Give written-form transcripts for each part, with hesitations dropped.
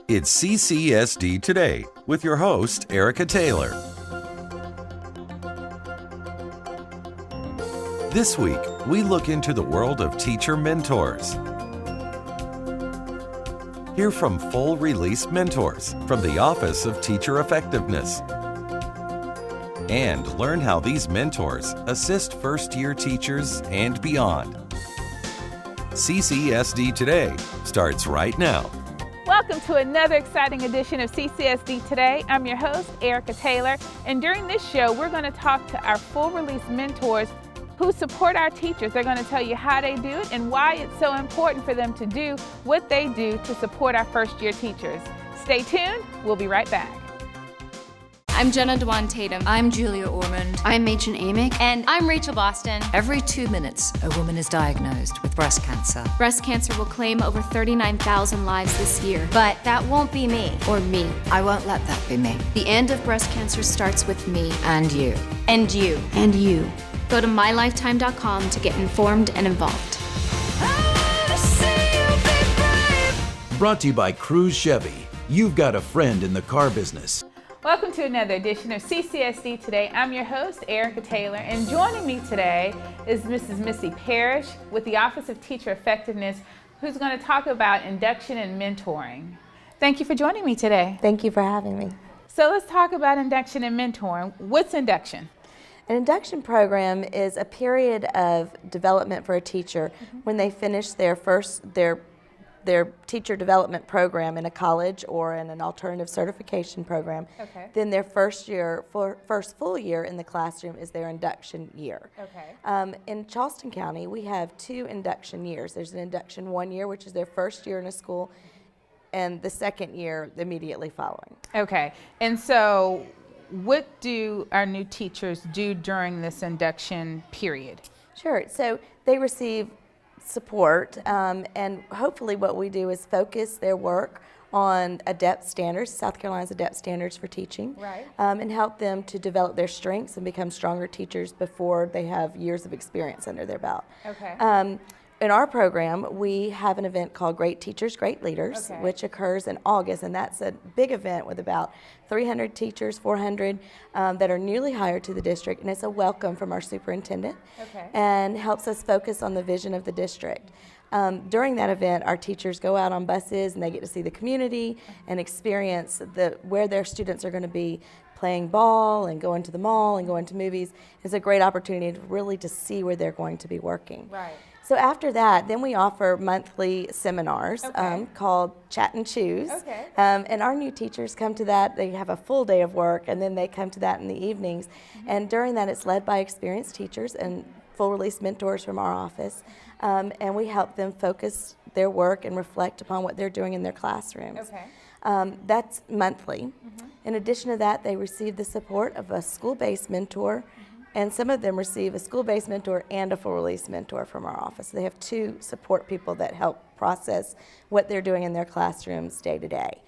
It's CCSD Today with your host, Erica Taylor. This week, we look into the world of teacher mentors. Hear from full release mentors from the Office of Teacher Effectiveness. And learn how these mentors assist first-year teachers and beyond. CCSD Today starts right now. Welcome to another exciting edition of CCSD Today. I'm your host, Erica Taylor, and during this show, we're going to talk to our full release mentors who support our teachers. They're going to tell you how they do it and why it's so important for them to do what they do to support our first-year teachers. Stay tuned. We'll be right back. I'm Jenna Dewan Tatum. I'm Julia Ormond. I'm Machen Amick. And I'm Rachel Boston. Every 2 minutes, a woman is diagnosed with breast cancer. Breast cancer will claim over 39,000 lives this year. But that won't be me. Or me. I won't let that be me. The end of breast cancer starts with me. And you. And you. And you. Go to mylifetime.com to get informed and involved. Brought to you by Cruise Chevy. You've got a friend in the car business. Welcome to another edition of CCSD Today. I'm your host, Erica Taylor, and joining me today is Mrs. Missy Parrish with the Office of Teacher Effectiveness, who's going to talk about induction and mentoring. Thank you for joining me today. Thank you for having me. So let's talk about induction and mentoring. What's induction? An induction program is a period of development for a teacher when they finish their teacher development program in a college or in an alternative certification program. Okay. Then their first full year in the classroom is their induction year. Okay. In Charleston County, we have 2 induction years. There's an induction 1 year, which is their first year in a school, and the second year immediately following. Okay. And so what do our new teachers do during this induction period? Sure. So they receive support, and hopefully what we do is focus their work on ADEPT standards, South Carolina's ADEPT standards for teaching, right. And help them to develop their strengths and become stronger teachers before they have years of experience under their belt. Okay. In our program, we have an event called Great Teachers, Great Leaders, Okay. which occurs in August, and that's a big event with about 300 teachers, 400 that are newly hired to the district, and it's a welcome from our superintendent, Okay. and helps us focus on the vision of the district. During that event, our teachers go out on buses, and they get to see the community and experience where their students are going to be playing ball and going to the mall and going to movies. It's a great opportunity to see where they're going to be working. Right. So after that, then we offer monthly seminars Okay. called Chat and Choose. Okay. And our new teachers come to that. They have a full day of work, and then they come to that in the evenings. And during that, it's led by experienced teachers and full release mentors from our office. And we help them focus their work and reflect upon what they're doing in their classrooms. Okay. That's monthly. In addition to that, they receive the support of a school-based mentor, and some of them receive a school-based mentor and a full release mentor from our office. They have 2 support people that help process what they're doing in their classrooms day to day.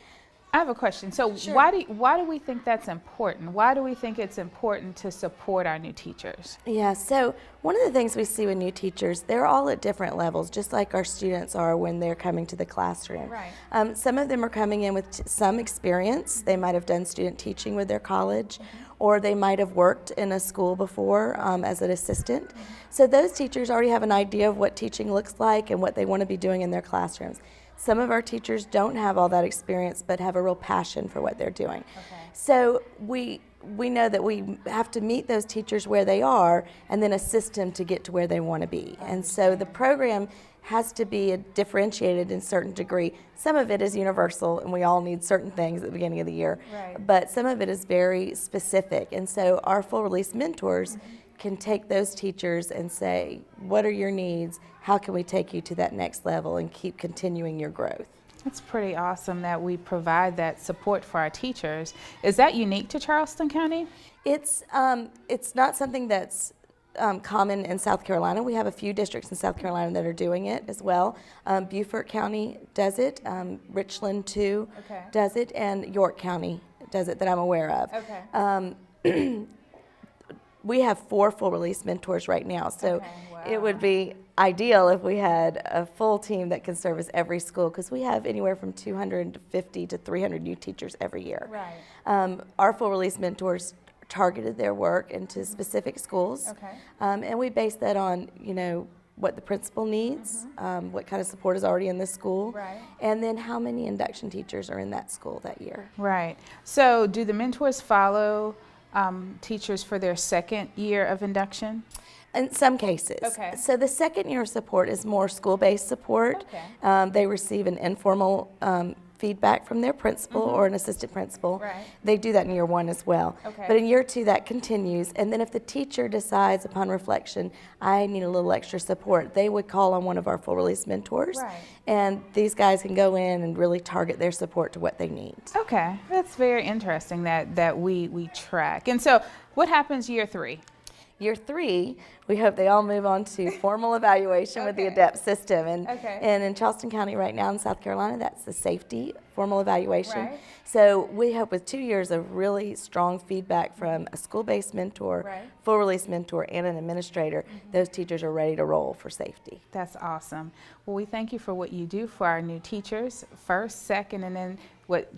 I have a question. So Sure. why do we think that's important? Why do we think it's important to support our new teachers? Yeah, so one of the things we see with new teachers, they're all at different levels, just like our students are when they're coming to the classroom. Right. Some of them are coming in with some experience. They might have done student teaching with their college, or they might have worked in a school before as an assistant. So those teachers already have an idea of what teaching looks like and what they want to be doing in their classrooms. Some of our teachers don't have all that experience but have a real passion for what they're doing. Okay. So we know that we have to meet those teachers where they are and then assist them to get to where they want to be. And so the program has to be differentiated in a certain degree. Some of it is universal, and we all need certain things at the beginning of the year. Right. But some of it is very specific. And so our full release mentors can take those teachers and say, what are your needs? How can we take you to that next level and keep continuing your growth? It's pretty awesome that we provide that support for our teachers. Is that unique to Charleston County? It's not something that's common in South Carolina. We have a few districts in South Carolina that are doing it as well. Beaufort County does it, Richland too Okay. does it, and York County does it that I'm aware of. Okay. We have 4 full release mentors right now, so Okay, wow. it would be ideal if we had a full team that can service every school, because we have anywhere from 250 to 300 new teachers every year. Right. Our full release mentors targeted their work into specific schools, and we base that on, what the principal needs, what kind of support is already in the school, and then how many induction teachers are in that school that year. Right. So do the mentors follow teachers for their second year of induction? In some cases. Okay. So the second year support is more school-based support. Okay. They receive an informal feedback from their principal or an assistant principal. Right. They do that in year 1 as well. Okay. But in year 2, that continues. And then if the teacher decides upon reflection, I need a little extra support, they would call on one of our full release mentors. Right. And these guys can go in and really target their support to what they need. Okay, that's very interesting that we track. And so what happens year 3? Year 3, we hope they all move on to formal evaluation with the ADEPT system. And in Charleston County right now in South Carolina, that's the safety formal evaluation. Right. So we hope with 2 years of really strong feedback from a school-based mentor, full release mentor, and an administrator, those teachers are ready to roll for safety. That's awesome. Well, we thank you for what you do for our new teachers, first, second, and then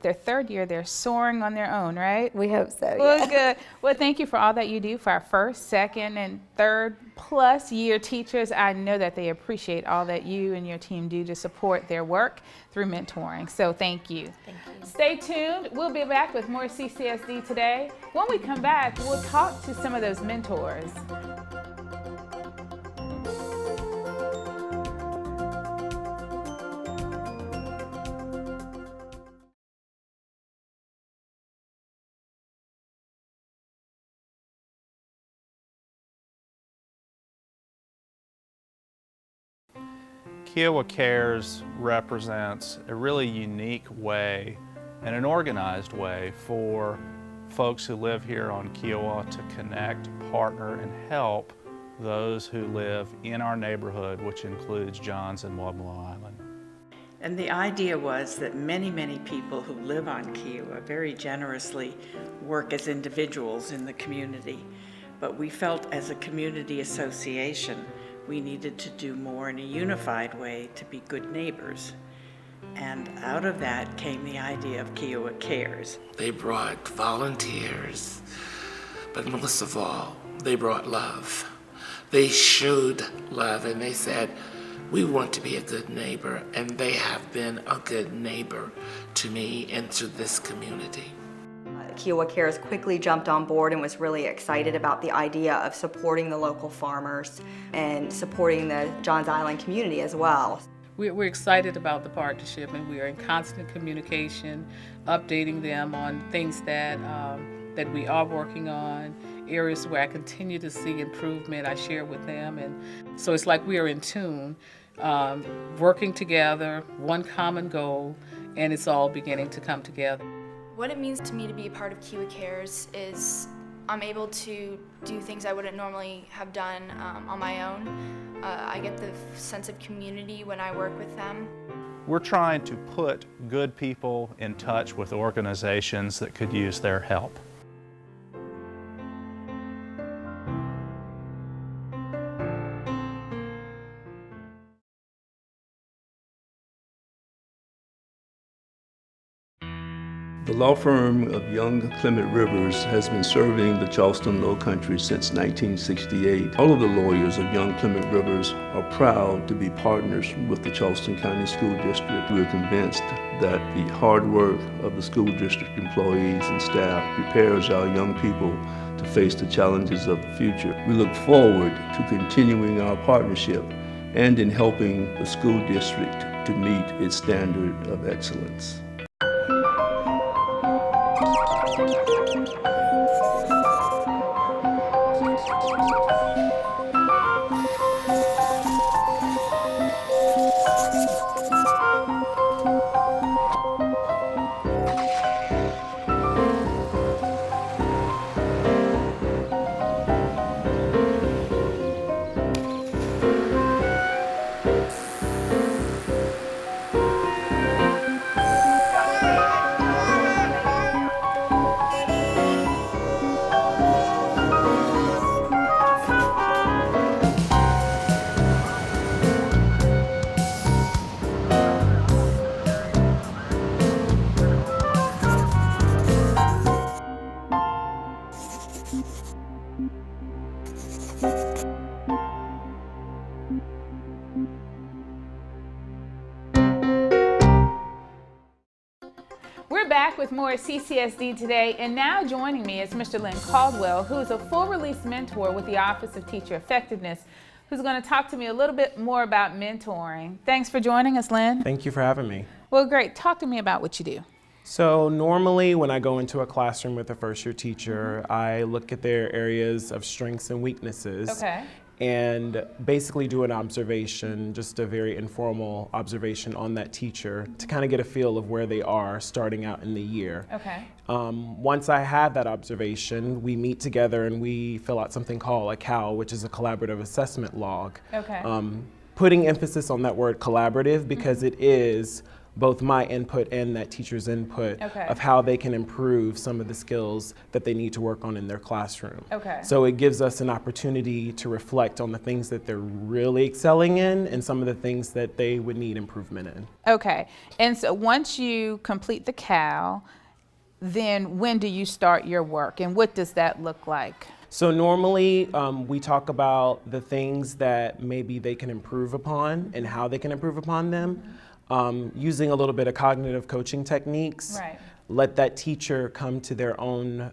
their third year, they're soaring on their own, right? We hope so. Well, good. Well, thank you for all that you do for our first, second, and third plus year teachers. I know that they appreciate all that you and your team do to support their work through mentoring. So thank you. Thank you. Stay tuned. We'll be back with more CCSD today. When we come back, we'll talk to some of those mentors. Kiowa Cares represents a really unique way and an organized way for folks who live here on Kiowa to connect, partner, and help those who live in our neighborhood, which includes Johns and Wablo Island. And the idea was that many, many people who live on Kiowa very generously work as individuals in the community. But we felt as a community association, we needed to do more in a unified way to be good neighbors. And out of that came the idea of Kiowa Cares. They brought volunteers, but most of all, they brought love. They showed love and they said, we want to be a good neighbor, and they have been a good neighbor to me and to this community. Kiowa Cares quickly jumped on board and was really excited about the idea of supporting the local farmers and supporting the Johns Island community as well. We're excited about the partnership, and we are in constant communication, updating them on things that we are working on, areas where I continue to see improvement, I share with them. And so it's like we are in tune, working together, one common goal, and it's all beginning to come together. What it means to me to be a part of Kiowa Cares is I'm able to do things I wouldn't normally have done on my own. I get the sense of community when I work with them. We're trying to put good people in touch with organizations that could use their help. The law firm of Young Clement Rivers has been serving the Charleston Low Country since 1968. All of the lawyers of Young Clement Rivers are proud to be partners with the Charleston County School District. We are convinced that the hard work of the school district employees and staff prepares our young people to face the challenges of the future. We look forward to continuing our partnership and in helping the school district to meet its standard of excellence. back with more CCSD today, and now joining me is Mr. Lynn Caldwell, who is a full release mentor with the Office of Teacher Effectiveness, who's going to talk to me a little bit more about mentoring. Thanks for joining us, Lynn. Thank you for having me. Well, great. Talk to me about what you do. So normally when I go into a classroom with a first-year teacher, I look at their areas of strengths and weaknesses. Okay. And basically do an observation, just a very informal observation on that teacher to kind of get a feel of where they are starting out in the year. Okay. Once I have that observation, we meet together and we fill out something called a CAL, which is a collaborative assessment log. Okay. Putting emphasis on that word collaborative because it is both my input and that teacher's input of how they can improve some of the skills that they need to work on in their classroom. Okay. So it gives us an opportunity to reflect on the things that they're really excelling in and some of the things that they would need improvement in. Okay. And so once you complete the CAL, then when do you start your work and what does that look like? So normally we talk about the things that maybe they can improve upon and how they can improve upon them. Using a little bit of cognitive coaching techniques, Right. let that teacher come to their own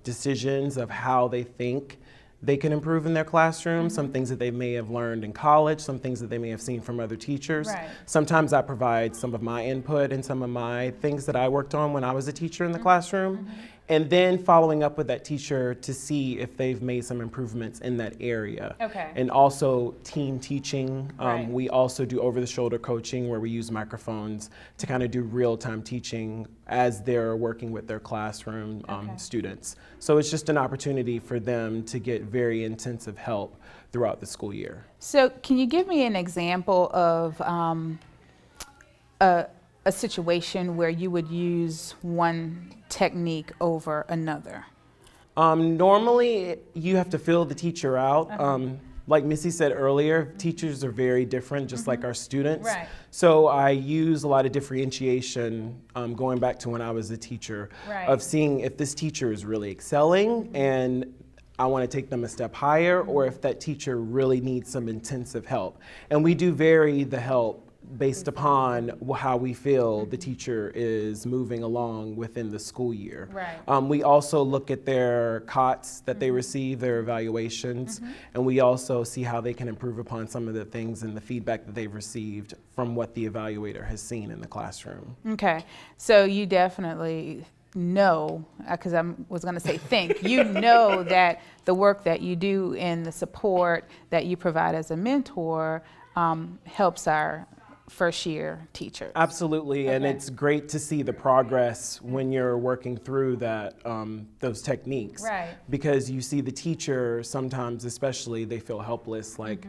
decisions of how they think they can improve in their classroom, some things that they may have learned in college, some things that they may have seen from other teachers. Right. Sometimes I provide some of my input and some of my things that I worked on when I was a teacher in the classroom. And then following up with that teacher to see if they've made some improvements in that area. Okay. And also team teaching. Right. We also do over-the-shoulder coaching where we use microphones to kind of do real-time teaching as they're working with their classroom students. So it's just an opportunity for them to get very intensive help throughout the school year. So can you give me an example of a situation where you would use one technique over another? Normally, you have to fill the teacher out. Like Missy said earlier, teachers are very different, just like our students. Right. So I use a lot of differentiation, going back to when I was a teacher, Right. of seeing if this teacher is really excelling and I want to take them a step higher, or if that teacher really needs some intensive help. And we do vary the help based upon how we feel the teacher is moving along within the school year. Right. We also look at their COTS that they receive, their evaluations, and we also see how they can improve upon some of the things and the feedback that they've received from what the evaluator has seen in the classroom. Okay, so you definitely know, because I was going to say think, you know that the work that you do and the support that you provide as a mentor helps our first year teachers. Absolutely, and it's great to see the progress when you're working through that those techniques. Right. Because you see the teacher sometimes, especially, they feel helpless, like,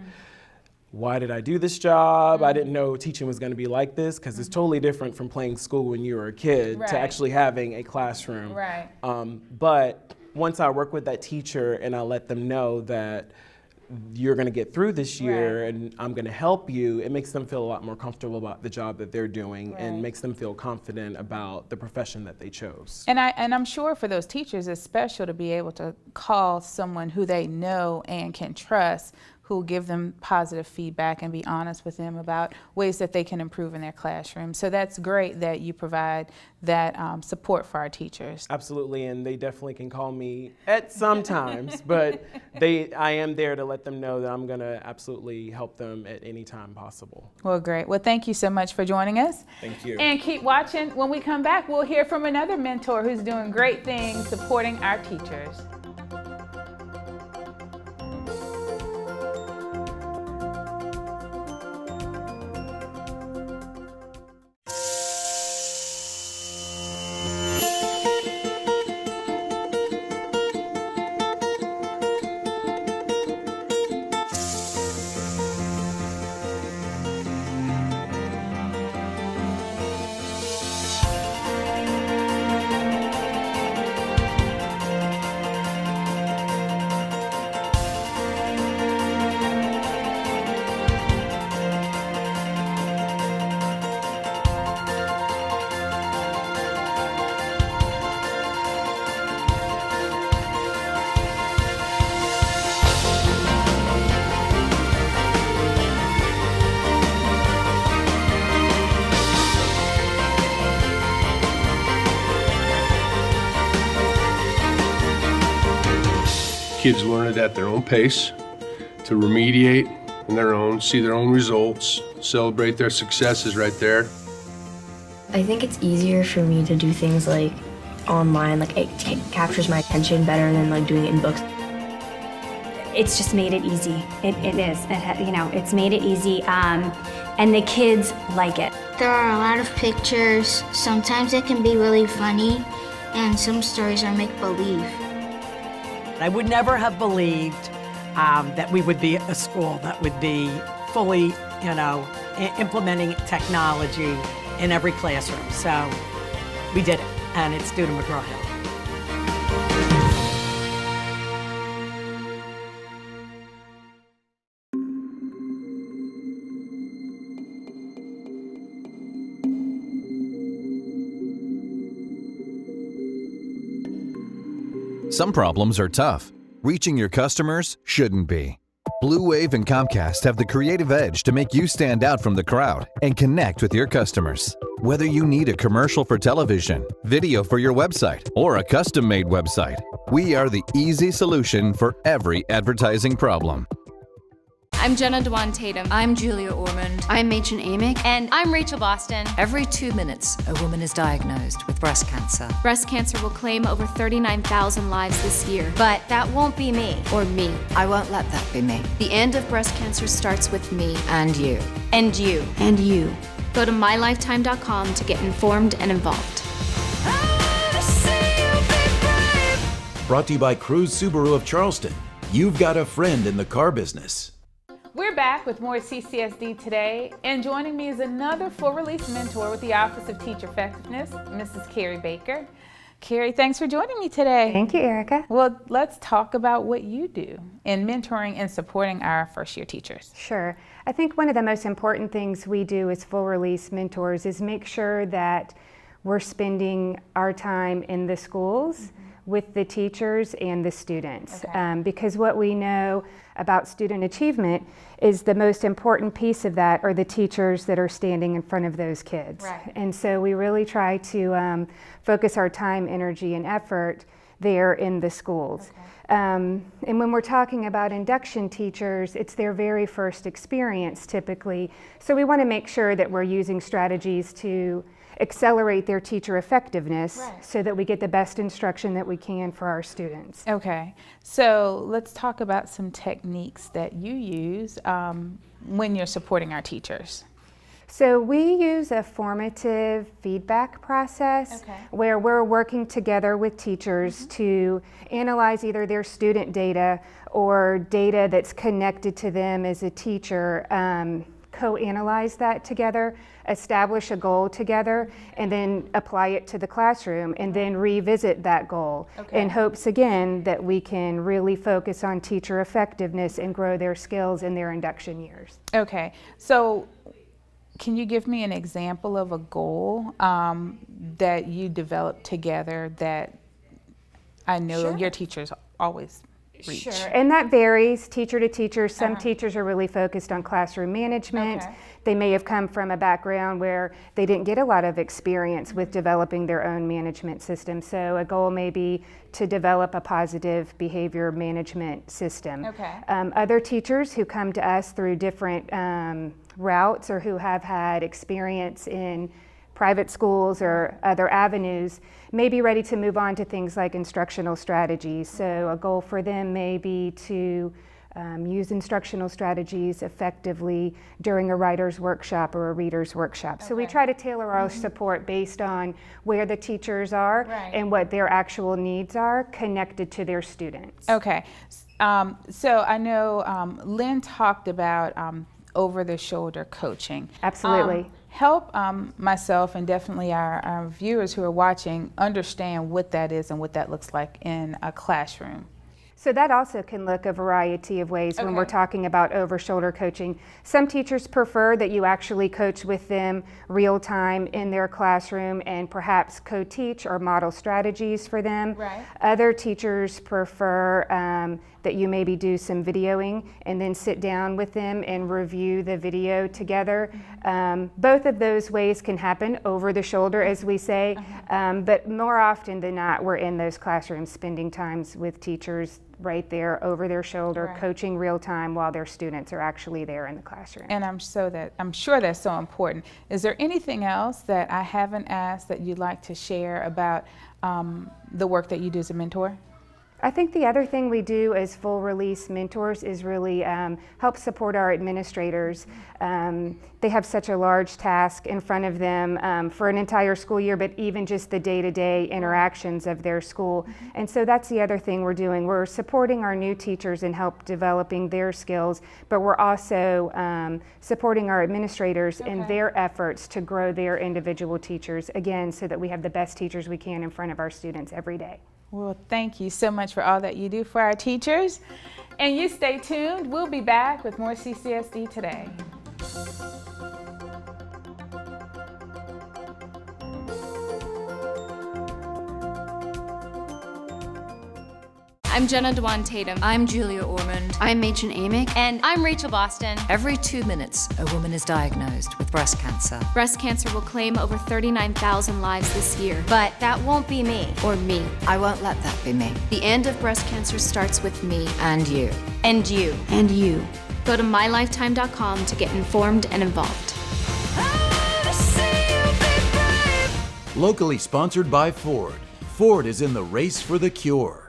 why did I do this job? I didn't know teaching was going to be like this, because it's totally different from playing school when you were a kid Right. to actually having a classroom. Right. But once I work with that teacher and I let them know that you're going to get through this year and I'm going to help you, it makes them feel a lot more comfortable about the job that they're doing and makes them feel confident about the profession that they chose. And I'm sure for those teachers it's special to be able to call someone who they know and can trust, who will give them positive feedback and be honest with them about ways that they can improve in their classroom. So that's great that you provide that support for our teachers. Absolutely, and they definitely can call me at some times, but I am there to let them know that I'm going to absolutely help them at any time possible. Well, great. Well, thank you so much for joining us. Thank you. And keep watching. When we come back, we'll hear from another mentor who's doing great things supporting our teachers. Kids learn it at their own pace, to remediate on their own, see their own results, celebrate their successes right there. I think it's easier for me to do things like online, like it captures my attention better than like doing it in books. It's just made it easy. It is. It's made it easy, and the kids like it. There are a lot of pictures. Sometimes it can be really funny, and some stories are make-believe. I would never have believed that we would be a school that would be fully, implementing technology in every classroom. So we did it, and it's due to McGraw-Hill. Some problems are tough. Reaching your customers shouldn't be. Blue Wave and Comcast have the creative edge to make you stand out from the crowd and connect with your customers. Whether you need a commercial for television, video for your website, or a custom-made website, we are the easy solution for every advertising problem. I'm Jenna Dewan Tatum. I'm Julia Ormond. I'm Machen Amick. And I'm Rachel Boston. Every 2 minutes, a woman is diagnosed with breast cancer. Breast cancer will claim over 39,000 lives this year. But that won't be me. Or me. I won't let that be me. The end of breast cancer starts with me. And you. And you. And you. Go to mylifetime.com to get informed and involved. Brought to you by Cruise Subaru of Charleston. You've got a friend in the car business. We're back with more CCSD today, and joining me is another full release mentor with the Office of Teacher Effectiveness, Mrs. Carrie Baker. Carrie, thanks for joining me today. Thank you, Erica. Well, let's talk about what you do in mentoring and supporting our first-year teachers. Sure. I think one of the most important things we do as full release mentors is make sure that we're spending our time in the schools with the teachers and the students. Okay. Because what we know about student achievement is the most important piece of that are the teachers that are standing in front of those kids. Right. And so we really try to focus our time, energy, and effort there in the schools. Okay. And when we're talking about induction teachers, it's their very first experience typically. So we want to make sure that we're using strategies to accelerate their teacher effectiveness so that we get the best instruction that we can for our students. Okay, so let's talk about some techniques that you use when you're supporting our teachers. So we use a formative feedback process where we're working together with teachers to analyze either their student data or data that's connected to them as a teacher, co-analyze that together, establish a goal together, and then apply it to the classroom, and then revisit that goal in hopes again that we can really focus on teacher effectiveness and grow their skills in their induction years. Okay, so can you give me an example of a goal that you developed together that I know your teachers always reach? Sure, and that varies teacher to teacher. Some teachers are really focused on classroom management. They may have come from a background where they didn't get a lot of experience with developing their own management system. So a goal may be to develop a positive behavior management system. Other teachers who come to us through different routes or who have had experience in private schools or other avenues may be ready to move on to things like instructional strategies. So a goal for them may be to use instructional strategies effectively during a writer's workshop or a reader's workshop. So we try to tailor our support based on where the teachers are and what their actual needs are connected to their students. Okay, so I know Lynn talked about over-the-shoulder coaching. Absolutely. Help myself and definitely our viewers who are watching understand what that is and what that looks like in a classroom. So that also can look a variety of ways when we're talking about over-shoulder coaching. Some teachers prefer that you actually coach with them real time in their classroom and perhaps co-teach or model strategies for them. Other teachers prefer that you maybe do some videoing and then sit down with them and review the video together. Both of those ways can happen over the shoulder, as we say, but more often than not, we're in those classrooms spending times with teachers right there over their shoulder, coaching real time while their students are actually there in the classroom. And I'm sure that's so important. Is there anything else that I haven't asked that you'd like to share about the work that you do as a mentor? I think the other thing we do as full release mentors is really help support our administrators. They have such a large task in front of them for an entire school year, but even just the day-to-day interactions of their school. And so that's the other thing we're doing. We're supporting our new teachers and help developing their skills, but we're also supporting our administrators in their efforts to grow their individual teachers, again, so that we have the best teachers we can in front of our students every day. Well, thank you so much for all that you do for our teachers. And you stay tuned. We'll be back with more CCSD Today. I'm Jenna Dewan Tatum. I'm Julia Ormond. I'm Machen Amick. And I'm Rachel Boston. Every 2 minutes, a woman is diagnosed with breast cancer. Breast cancer will claim over 39,000 lives this year, but that won't be me or me. I won't let that be me. The end of breast cancer starts with me. And you. And you. And you. Go to mylifetime.com to get informed and involved. Locally sponsored by Ford. Ford is in the race for the cure.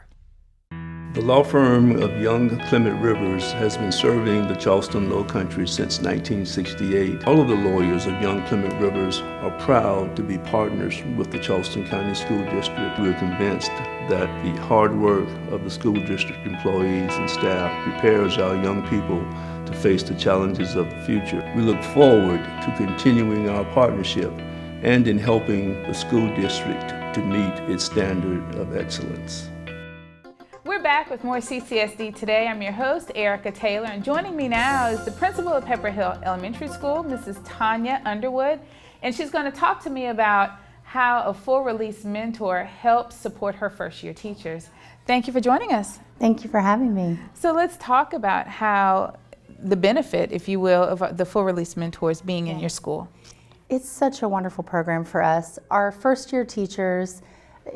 The law firm of Young Clement Rivers has been serving the Charleston Low Country since 1968. All of the lawyers of Young Clement Rivers are proud to be partners with the Charleston County School District. We're convinced that the hard work of the school district employees and staff prepares our young people to face the challenges of the future. We look forward to continuing our partnership and in helping the school district to meet its standard of excellence. We're back with more CCSD Today. I'm your host, Erica Taylor, and joining me now is the principal of Pepper Hill Elementary School, Mrs. Tanya Underwood, and she's going to talk to me about how a full release mentor helps support her first year teachers. Thank you for joining us. Thank you for having me. So let's talk about how the benefit, if you will, of the full release mentors being in your school. It's such a wonderful program for us. Our first year teachers,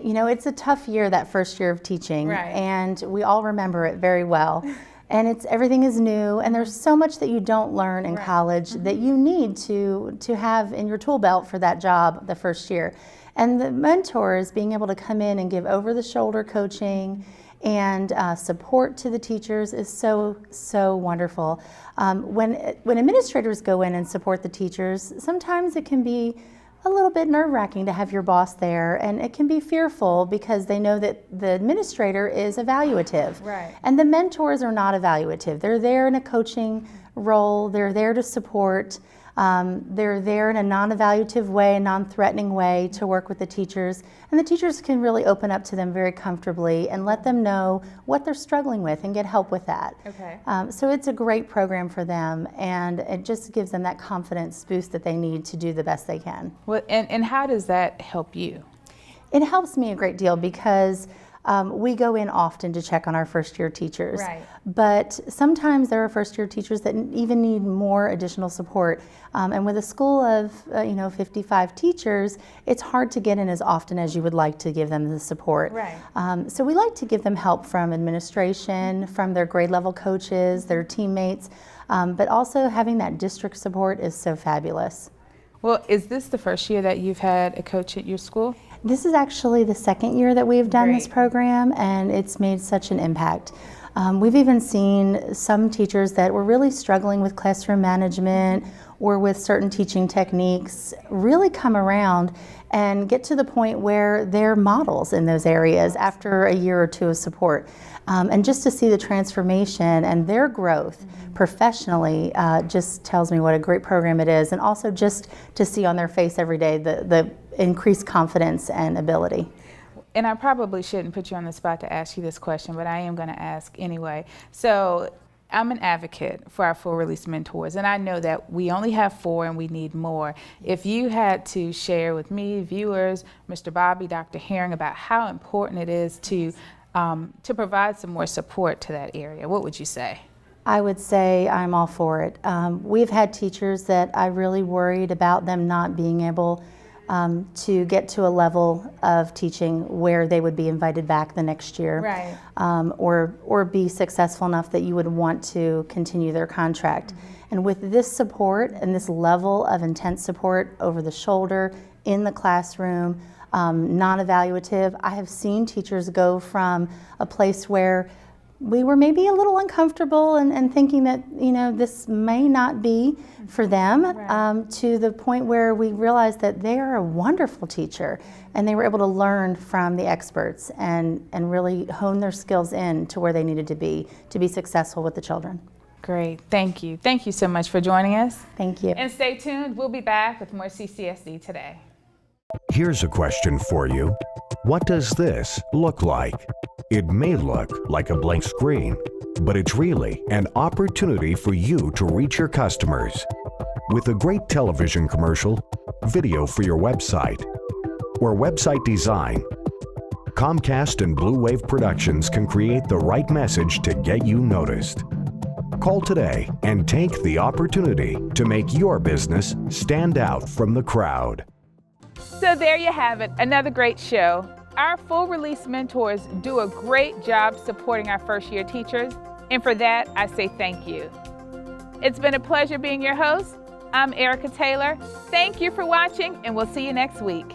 you know, it's a tough year, that first year of teaching, and we all remember it very well. And everything is new, and there's so much that you don't learn in college that you need to have in your tool belt for that job the first year. And the mentors being able to come in and give over-the-shoulder coaching and support to the teachers is so wonderful. When administrators go in and support the teachers, sometimes it can be a little bit nerve-wracking to have your boss there, and it can be fearful because they know that the administrator is evaluative. And the mentors are not evaluative. They're there in a coaching role, they're there to support, they're there in a non-evaluative way, a non-threatening way to work with the teachers, and the teachers can really open up to them very comfortably and let them know what they're struggling with and get help with that. So it's a great program for them, and it just gives them that confidence boost that they need to do the best they can. Well, and how does that help you? It helps me a great deal because we go in often to check on our first year teachers, but sometimes there are first year teachers that even need more additional support. And with a school of 55 teachers, it's hard to get in as often as you would like to give them the support. So we like to give them help from administration, from their grade level coaches, their teammates, but also having that district support is so fabulous. Well, is this the first year that you've had a coach at your school? This is actually the second year that we've done this program, and it's made such an impact. We've even seen some teachers that were really struggling with classroom management or with certain teaching techniques really come around and get to the point where they're models in those areas after a year or two of support. And just to see the transformation and their growth professionally just tells me what a great program it is, and also just to see on their face every day the increased confidence and ability. And I probably shouldn't put you on the spot to ask you this question, but I am going to ask anyway. So I'm an advocate for our full release mentors, and I know that we only have 4 and we need more. If you had to share with me, viewers, Mr. Bobby, Dr. Herring, about how important it is to provide some more support to that area, what would you say? I would say I'm all for it. We've had teachers that I really worried about them not being able to get to a level of teaching where they would be invited back the next year, Right. or be successful enough that you would want to continue their contract. And with this support and this level of intense support over the shoulder, in the classroom, non-evaluative, I have seen teachers go from a place where we were maybe a little uncomfortable and thinking that, this may not be for them, to the point where we realized that they are a wonderful teacher and they were able to learn from the experts and really hone their skills in to where they needed to be successful with the children. Great, thank you. Thank you so much for joining us. Thank you. And stay tuned, we'll be back with more CCSD Today. Here's a question for you. What does this look like? It may look like a blank screen, but it's really an opportunity for you to reach your customers. With a great television commercial, video for your website, or website design, Comcast and Blue Wave Productions can create the right message to get you noticed. Call today and take the opportunity to make your business stand out from the crowd. So there you have it, another great show. Our full release mentors do a great job supporting our first year teachers, and for that, I say thank you. It's been a pleasure being your host. I'm Erica Taylor. Thank you for watching, and we'll see you next week.